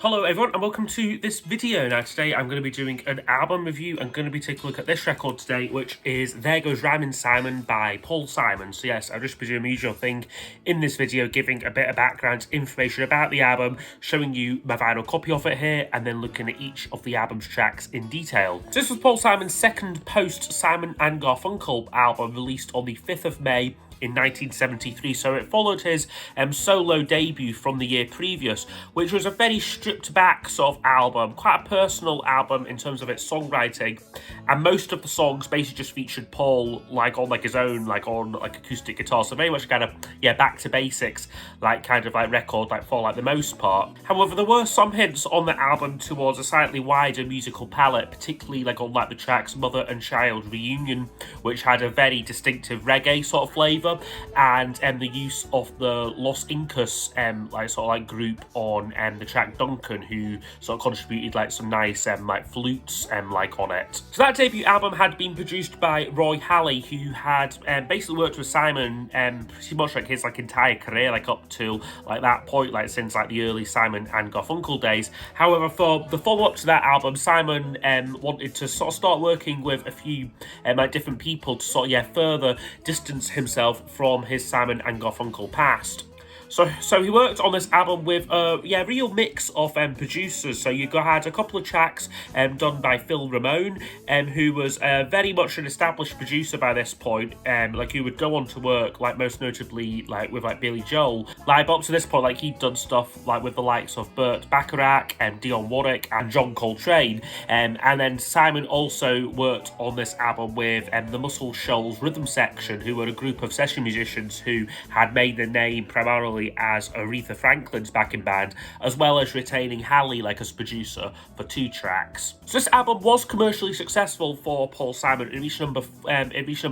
Hello everyone and welcome to this video. Now today I'm going to be doing an album review. I'm going to be taking a look at this record today, which is There Goes Rhymin' Simon by Paul Simon. So yes, I'll just be doing the usual thing in this video, giving a bit of background information about the album, showing you my vinyl copy of it here, and then looking at each of the album's tracks in detail. So this was Paul Simon's second post Simon and Garfunkel album, released on the 5th of May in 1973, so it followed his solo debut from the year previous, which was a very stripped back sort of album, quite a personal album in terms of its songwriting, and most of the songs basically just featured Paul on his own on acoustic guitar, so very much kind of back to basics kind of record for the most part. However, there were some hints on the album towards a slightly wider musical palette, particularly on the tracks Mother and Child Reunion, which had a very distinctive reggae sort of flavour, and the use of the Los Incas group on the track Duncan, who sort of contributed some nice flutes on it. So that debut album had been produced by Roy Halley, who had basically worked with Simon pretty much his entire career up till that point, since the early Simon and Garfunkel days. However, for the follow-up to that album, Simon wanted to sort of start working with a few different people to further distance himself from his Simon and Garfunkel past. So he worked on this album with a real mix of producers. So you had a couple of tracks done by Phil Ramone, who was very much an established producer by this point, who would go on to work most notably with Billy Joel. But up to this point, he'd done stuff with the likes of Burt Bacharach and Dionne Warwick and John Coltrane, and then Simon also worked on this album with the Muscle Shoals Rhythm Section, who were a group of session musicians who had made their name primarily as Aretha Franklin's backing band, as well as retaining Halley as producer for 2 tracks. So this album was commercially successful for Paul Simon. It reached number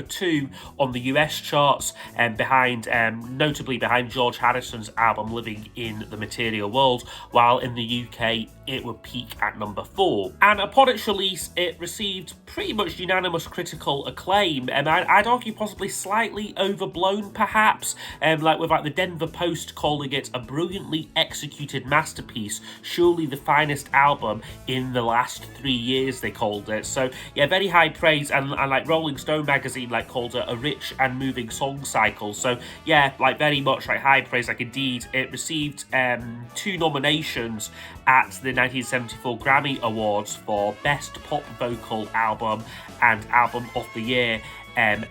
2 on the US charts, notably behind George Harrison's album Living in the Material World, while in the UK it would peak at number 4. And upon its release, it received pretty much unanimous critical acclaim, and I'd argue possibly slightly overblown, perhaps, with the Denver Post calling it a brilliantly executed masterpiece, surely the finest album in the last 3 years, they called it. So very high praise, and Rolling Stone magazine called it a rich and moving song cycle. So very much high praise. Indeed, it received 2 nominations at the 1974 Grammy Awards for Best Pop Vocal Album and Album of the Year. And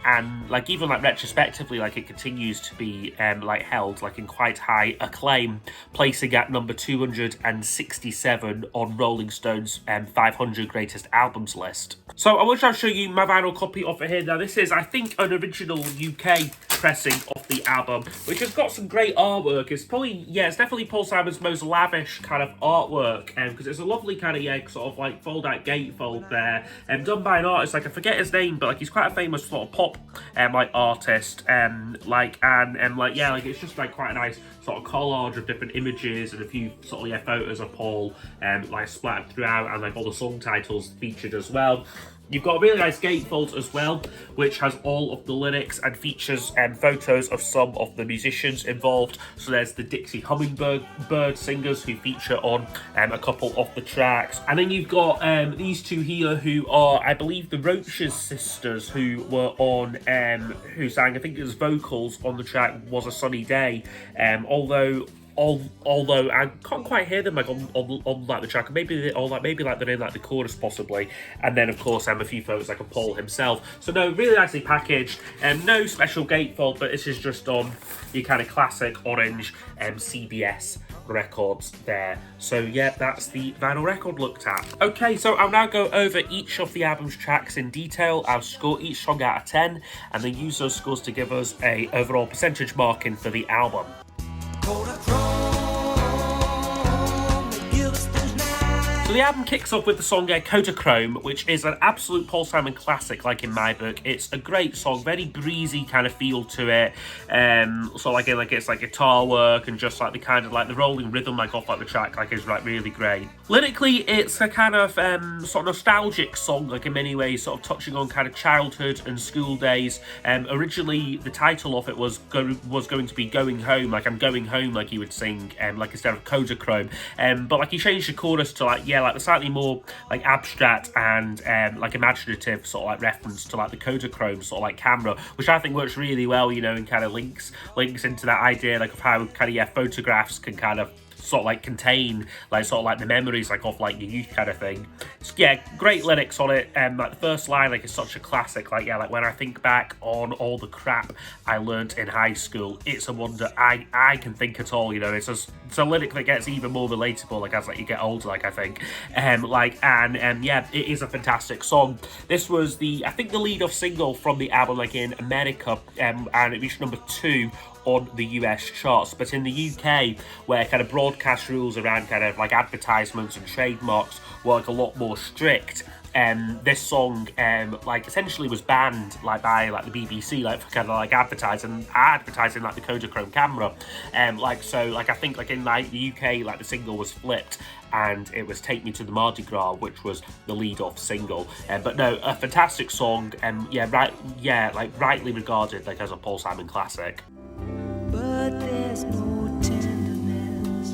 even retrospectively, it continues to be held in quite high acclaim, placing at number 267 on Rolling Stone's 500 Greatest Albums list. So I want to show you my vinyl copy of it here. Now this is, I think, an original UK pressing of the album, which has got some great artwork. It's probably, it's definitely Paul Simon's most lavish kind of artwork, because it's a lovely kind of sort of fold-out gatefold there, done by an artist I forget his name, but he's quite a famous sort of pop artist, it's just quite a nice sort of collage of different images and a few sort of photos of Paul splattered throughout, and all the song titles featured as well. You've got a really nice gatefold as well, which has all of the lyrics and features photos of some of the musicians involved. So there's the Dixie Hummingbird singers who feature on a couple of the tracks. And then you've got these 2 here who are, I believe, the Roaches sisters, who were on, who sang, I think it was vocals on the track Was a Sunny Day. Although I can't quite hear them on the track, maybe they're in the chorus possibly, and then of course a few photos of Paul himself. So no, really nicely packaged, no special gatefold, but this is just on your kind of classic orange CBS records there. So that's the vinyl record looked at. Okay, so I'll now go over each of the album's tracks in detail. I'll score each song out of 10, and then use those scores to give us a overall percentage marking for the album. So the album kicks off with the song Kodachrome, which is an absolute Paul Simon classic, like in my book. It's a great song, very breezy kind of feel to it. So like it's like guitar work and just like the kind of like the rolling rhythm like off like the track like is like really great. Lyrically, it's a kind of sort of nostalgic song, like in many ways, sort of touching on kind of childhood and school days. Originally, the title of it was going to be Going Home, like I'm going home, like he would sing, like instead of Kodachrome. But like he changed the chorus to like like the slightly more like abstract and like imaginative sort of like reference to like the Kodachrome sort of like camera, which I think works really well, you know, and kind of links into that idea like of how kind of photographs can kind of sort of like contain like sort of like the memories like of like your youth kind of thing. So, yeah, great lyrics on it. Like the first line like is such a classic, like like when I think back on all the crap I learnt in high school, it's a wonder I can think at all, you know. It's a lyric that gets even more relatable like as like you get older, like I think. Yeah, it is a fantastic song. This was I think the lead off single from the album like in America, and it reached number 2 on the US charts. But in the UK, where kind of broadcast rules around kind of like advertisements and trademarks were like a lot more strict, this song like essentially was banned like by like the BBC like for kind of like advertising like the Kodachrome camera. So I think like in like the UK like the single was flipped and it was Take Me to the Mardi Gras, which was the lead-off single. But no, a fantastic song, like rightly regarded like as a Paul Simon classic. But there's no tenderness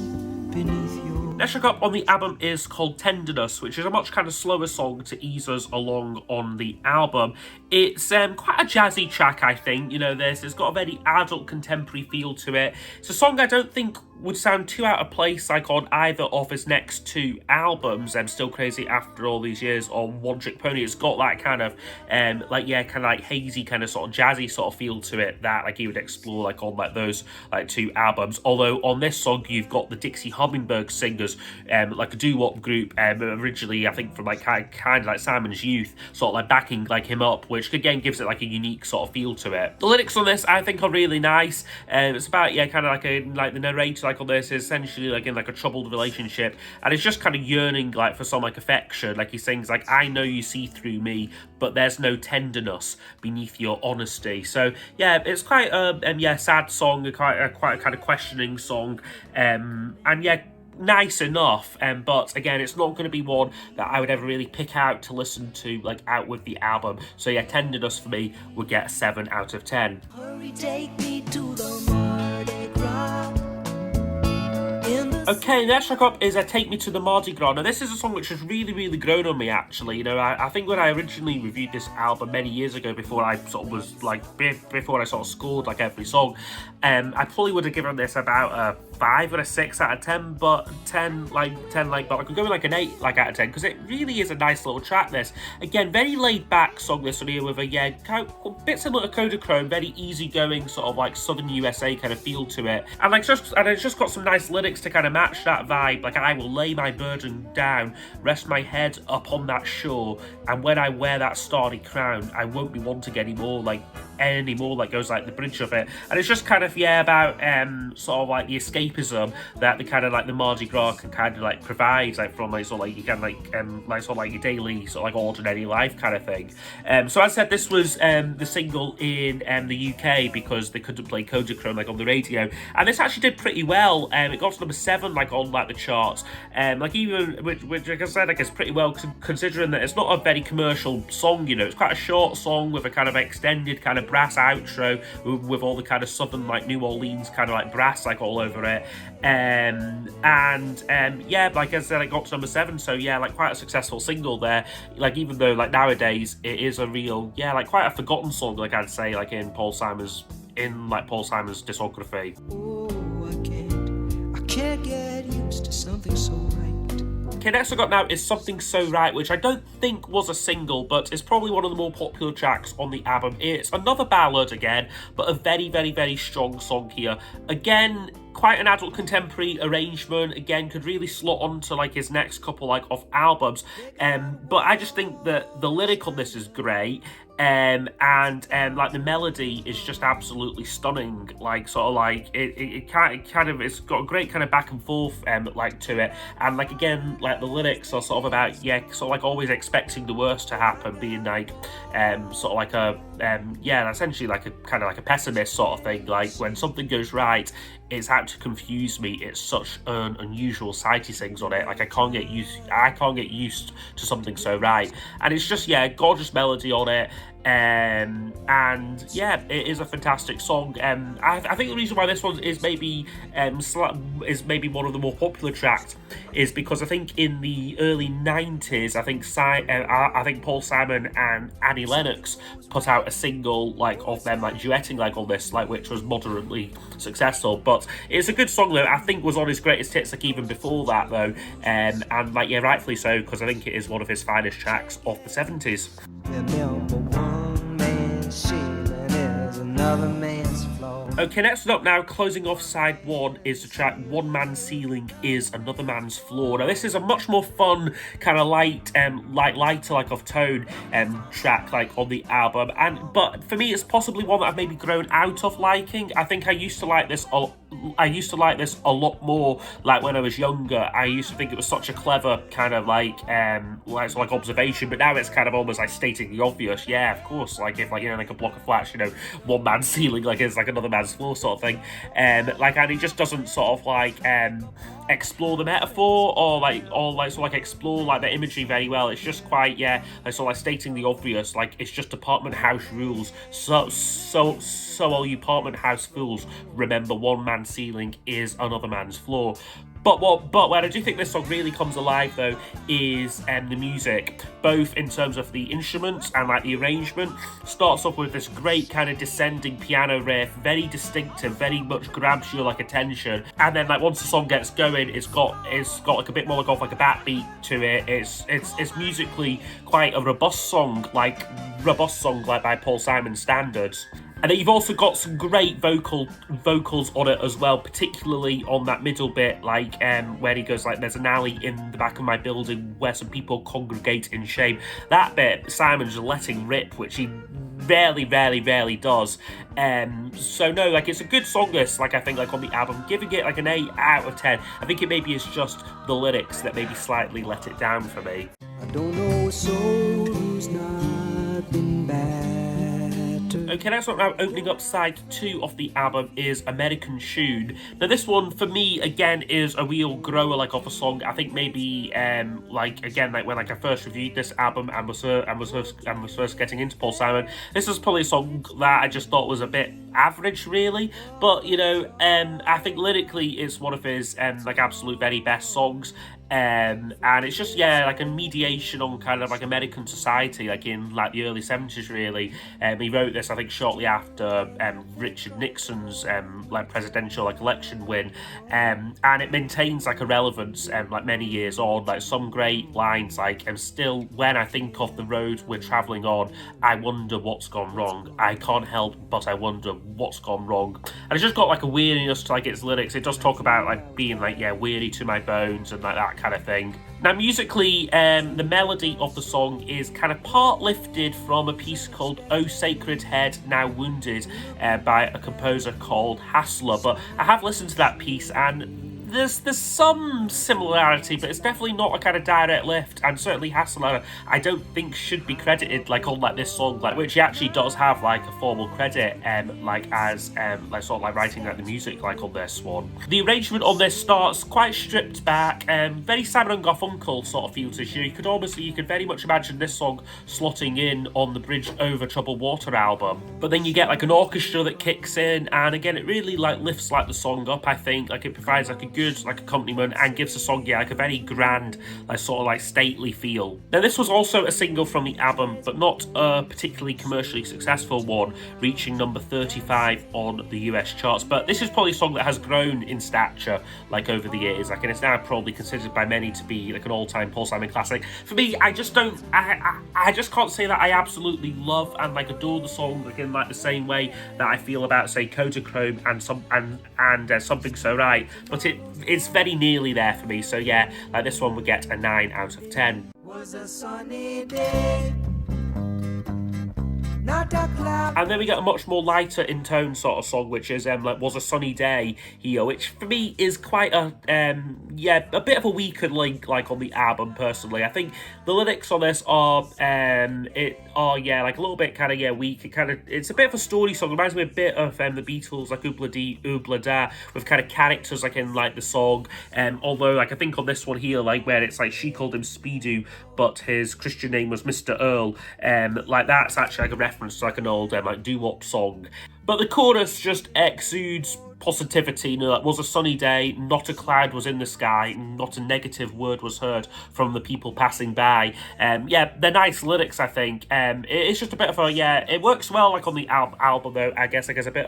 beneath your... Next track up on the album is called Tenderness, which is a much kind of slower song to ease us along on the album. It's quite a jazzy track, I think. You know, it's got a very adult contemporary feel to it. It's a song I don't think would sound too out of place like on either of his next 2 albums, Still Crazy After All These Years or One Trick Pony. It's got that kind of kind of like hazy kind of sort of jazzy sort of feel to it that like he would explore like on like those like 2 albums. Although on this song you've got the Dixie Hummingbird Singers, like a doo-wop group, originally I think from like kind of like Simon's youth, sort of like backing like him up, which again gives it like a unique sort of feel to it. The lyrics on this I think are really nice. It's about kind of like the narrator like on this is essentially like in like a troubled relationship, and it's just kind of yearning like for some like affection. Like he sings like, I know you see through me, but there's no tenderness beneath your honesty. So yeah, it's quite a sad song, quite a kind of questioning song, and yeah, nice enough, but again, it's not going to be one that I would ever really pick out to listen to like out with the album. So yeah, Tenderness for me would get a 7 out of 10. Hurry, take me to the Mardi Gras. Okay, next track up is Take Me to the Mardi Gras. Now, this is a song which has really grown on me, actually. You know, I think when I originally reviewed this album many years ago, before I sort of was like, before I sort of scored like every song, I probably would have given this about a 5 or a 6 out of 10, but 10 but I could go with like an 8 like out of 10, because it really is a nice little track. This again, very laid back song, this one here, with a bit similar to Kodachrome, very easygoing sort of like Southern USA kind of feel to it, and it's just got some nice lyrics to kind of match that vibe. Like, I will lay my burden down, rest my head upon that shore, and when I wear that starry crown, I won't be wanting anymore like goes like the bridge of it. And it's just kind of about sort of like the escapism that the kind of like the Mardi Gras can kind of like provide, like from like sort of like you can like sort of like your daily sort of like ordinary life kind of thing. So as I said, this was the single in the UK because they couldn't play Kodachrome like on the radio, and this actually did pretty well. It got to number 7 like on like the charts, like even which like I said, like it's pretty well considering that it's not a very commercial song. You know, it's quite a short song with a kind of extended kind of brass outro with all the kind of southern like New Orleans kind of like brass like all over it, yeah, like I said, it got to number 7, so yeah, like quite a successful single there. Like, even though like nowadays it is a real like quite a forgotten song, like I'd say, like in Paul Simon's discography. Oh, I can't get used to something so right. Okay, next I got now is Something So Right, which I don't think was a single, but it's probably one of the more popular tracks on the album. It's another ballad again, but a very strong song here. Again, quite an adult contemporary arrangement. Again, could really slot onto like his next couple like of albums. But I just think that the lyric on this is great. and like the melody is just absolutely stunning. Like sort of like it kind of it's got a great kind of back and forth like to it, and like again like the lyrics are sort of about sort of like always expecting the worst to happen, being like sort of like a essentially like a kind of like a pessimist sort of thing. Like when something goes right, it's out to confuse me. It's such an unusual sight he sings on it. Like I can't get used to something so right, and it's just gorgeous melody on it. And yeah, it is a fantastic song. I think the reason why this one is maybe one of the more popular tracks is because I think in the early 90s, I think Paul Simon and Annie Lennox put out a single like of them like duetting like on this, like which was moderately successful. But it's a good song though. I think was on his greatest hits like even before that though, and like rightfully so, because I think it is one of his finest tracks of the 70s. Remember, one man's ceiling is another man's floor. Okay, next up now, closing off side one, is the track One Man's Ceiling is Another Man's Floor. Now this is a much more fun, kind of lighter like of tone track like on the album, but for me it's possibly one that I've maybe grown out of liking. I think I used to like this a lot more like when I was younger. I used to think it was such a clever kind of like observation, but now it's kind of almost like stating the obvious. Yeah, of course, like if like like a block of flats, one man's ceiling like is like another man's floor sort of thing, and it just doesn't sort of like explore the metaphor or explore like the imagery very well. It's just quite like stating the obvious, like it's just apartment house rules. So all you apartment house fools, remember one man's ceiling is another man's floor. But where I do think this song really comes alive though is the music, both in terms of the instruments and like the arrangement. Starts off with this great kind of descending piano riff, very distinctive, very much grabs your like attention, and then like once the song gets going, it's got like a bit more like a backbeat to it. It's musically quite a robust song by Paul Simon standards. And then you've also got some great vocals on it as well, particularly on that middle bit, like where he goes like, "There's an alley in the back of my building where some people congregate in shame." That bit, Simon's letting rip, which he rarely does. So no, like it's a good song list, like I think like on the album, giving it like an 8 out of 10. I think it maybe is just the lyrics that maybe slightly let it down for me. I don't know a soul who's not been bad. Okay, next one now, opening up side 2 of the album is American Tune. Now this one for me again is a real grower like of a song. I think maybe like when like I first reviewed this album and was first getting into Paul Simon, this is probably a song that I just thought was a bit average really, but I think lyrically it's one of his like absolute very best songs. And it's just like a mediation on kind of like American society, like in like the early 70s really. He wrote this I think shortly after Richard Nixon's like presidential like election win, and it maintains like a relevance like many years on. Like some great lines like, "And still when I think of the road we're travelling on, I wonder what's gone wrong. I can't help but I wonder what's gone wrong." And it's just got like a weariness to like its lyrics. It does talk about like being like weary to my bones and like that kind of thing. Now musically, the melody of the song is kind of part lifted from a piece called "Oh Sacred Head Now Wounded" by a composer called Hassler, but I have listened to that piece and there's some similarity, but it's definitely not a kind of direct lift, and certainly Hassler I don't think should be credited like on like this song, like which he actually does have like a formal credit like as like sort of like writing like the music like on this one. The arrangement on this starts quite stripped back, very Simon and Garfunkel sort of feel to you. You could very much imagine this song slotting in on the Bridge Over Troubled Water album, but then you get like an orchestra that kicks in, and again it really like lifts like the song up. I think like it provides like a good like accompaniment and gives the song like a very grand like sort of like stately feel. Now this was also a single from the album, but not a particularly commercially successful one, reaching number 35 on the US charts. But this is probably a song that has grown in stature like over the years, like, and it's now probably considered by many to be like an all-time Paul Simon classic. For me, I just can't say that I absolutely love and like adore the song like in like the same way that I feel about say Kodachrome and Something So Right, but it's very nearly there for me. So yeah, like this one would get a 9 out of 10. Was a sunny day not a cloud. And then we get a much more lighter in tone sort of song, which is like Was a Sunny Day here, which for me is quite a a bit of a weaker link like on the album personally. I think the lyrics on this are like a little bit kind of weak. It's a bit of a story song. It reminds me a bit of the Beatles, like Oobla Dee Oobla Da, with kind of characters like in like the song. Although like I think on this one here, like where it's like she called him Speedo, but his Christian name was Mr. Earl. Like that's actually like a reference to like an old like doo-wop song. But the chorus just exudes positivity, you know, like was a sunny day, not a cloud was in the sky, not a negative word was heard from the people passing by. They're nice lyrics, I think. It's just a bit of a it works well like on the album though, I guess, like as a bit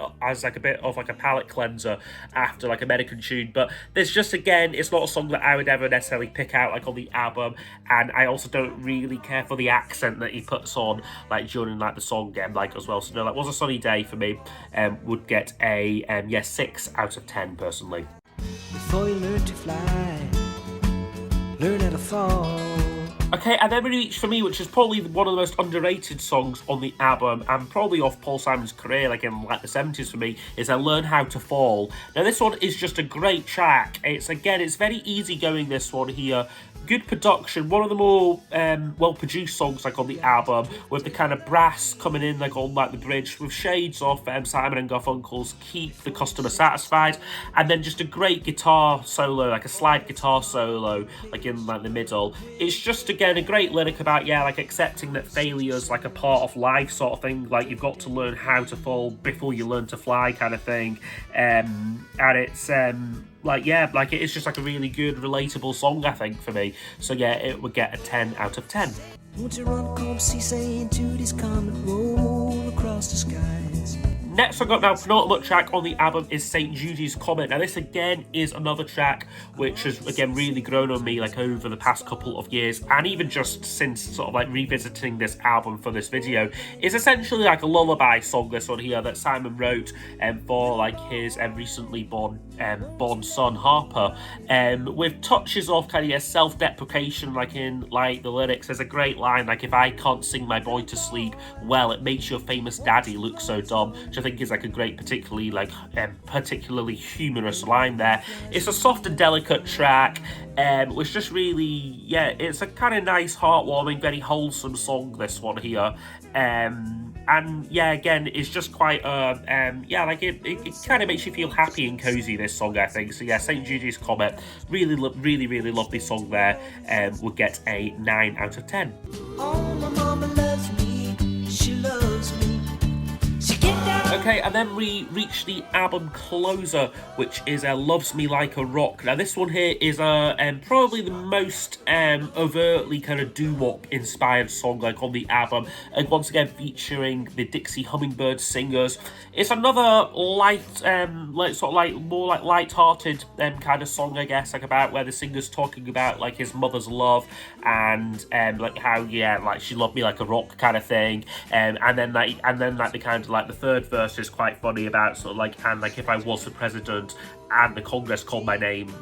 of like a palate cleanser after like American tune. But there's just, again, it's not a song that I would ever necessarily pick out like on the album, and I also don't really care for the accent that he puts on like during like the song like as well. So no, like Was a Sunny Day for me would get a 6 out of 10 personally. Before you learn to fly, learn how to fall. Okay, and then we reach for me, which is probably one of the most underrated songs on the album, and probably off Paul Simon's career, like in like the 70s for me, is I Learn How to Fall. Now this one is just a great track. It's very easy going, this one here. Good production, one of the more well-produced songs like on the album, with the kind of brass coming in like on like the bridge, with shades of Simon and Garfunkel's Keep the Customer Satisfied, and then just a great guitar solo, like a slide guitar solo, like in like the middle. It's just, again, a great lyric about like accepting that failure's like a part of life sort of thing, like you've got to learn how to fall before you learn to fly kind of thing. And it's it is just like a really good, relatable song, I think, for me. So yeah, it would get a 10 out of 10. Won't you run, come see, saying to this comet roll across the skies. Next I've got now penultimate track on the album is St. Judy's Comet. Now this again is another track which has again really grown on me like over the past couple of years, and even just since sort of like revisiting this album for this video. It's essentially like a lullaby song, this one here, that Simon wrote for like his recently born son Harper, with touches of kind of self-deprecation like in like the lyrics. There's a great line like, if I can't sing my boy to sleep, well, it makes your famous daddy look so dumb, which I think is like a great, particularly humorous line there. It's a soft and delicate track, which just really, it's a kind of nice, heartwarming, very wholesome song, this one here. And again, it's just quite it kind of makes you feel happy and cozy, this song, I think. So yeah, St. Judy's Comet, really lovely song there, would get a 9 out of 10. Oh, my mama loves me, she loves me. Okay, and then we reach the album closer, which is Loves Me Like a Rock. Now this one here is probably the most overtly kind of doo-wop inspired song like on the album, and once again featuring the Dixie Hummingbird Singers. It's another light, more like light-hearted kind of song, I guess, like about where the singer's talking about like his mother's love, and like how she loved me like a rock kind of thing, and then the kind of like the third verse is quite funny about sort of like, and like if I was the president and the Congress called my name,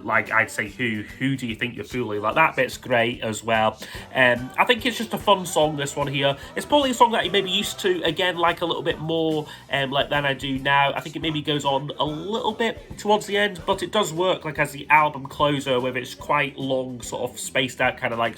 like I'd say who do you think you're fooling? Like that bit's great as well. I think it's just a fun song, this one here. It's probably a song that you maybe used to again like a little bit more like than I do now. I think it maybe goes on a little bit towards the end, but it does work like as the album closer with its quite long sort of spaced out kind of like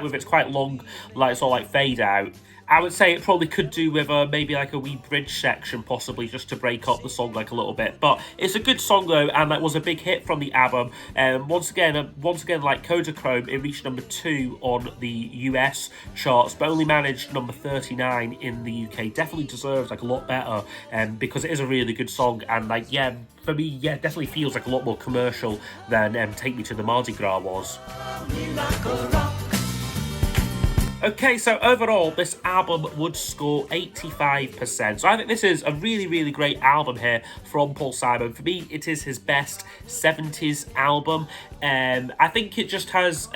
with its quite long like sort of like fade out. I would say it probably could do with maybe like a wee bridge section, possibly, just to break up the song like a little bit. But it's a good song though, and that was a big hit from the album. Once again, like Kodachrome, it reached number 2 on the US charts, but only managed number 39 in the UK. Definitely deserves like a lot better, because it is a really good song, and like for me, definitely feels like a lot more commercial than Take Me to the Mardi Gras was. Okay, so overall, this album would score 85%. So I think this is a really great album here from Paul Simon. For me, it is his best 70s album. I think it just has,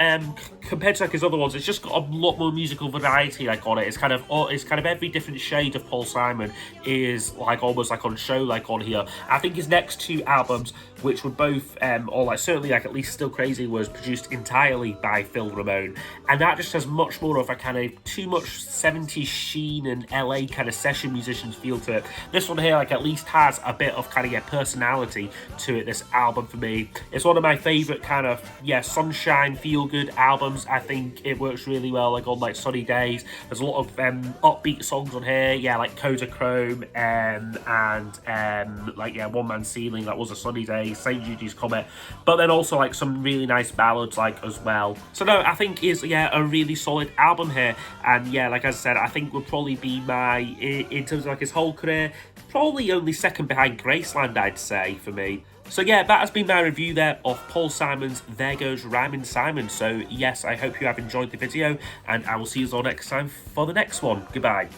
compared to like his other ones, it's just got a lot more musical variety like on it. It's kind of every different shade of Paul Simon is like almost like on show like on here. I think his next 2 albums which were both, or like certainly like at least Still Crazy was produced entirely by Phil Ramone, and that just has much more of a kind of too much 70s sheen and LA kind of session musicians feel to it. This one here like at least has a bit of kind of personality to it, this album for me. It's one of my favourite kind of sunshine feel good albums. I think it works really well like on like sunny days. There's a lot of upbeat songs on here, like Kodachrome and One Man Ceiling, that was a sunny day, St. Jude's Comet, but then also like some really nice ballads like as well. So no, I think is a really solid album here, and like I said, I think would probably be my, in terms of like his whole career, probably only second behind Graceland, I'd say, for me. So that has been my review there of Paul Simon's There Goes Rhymin' Simon. So yes, I hope you have enjoyed the video, and I will see you all next time for the next one. Goodbye.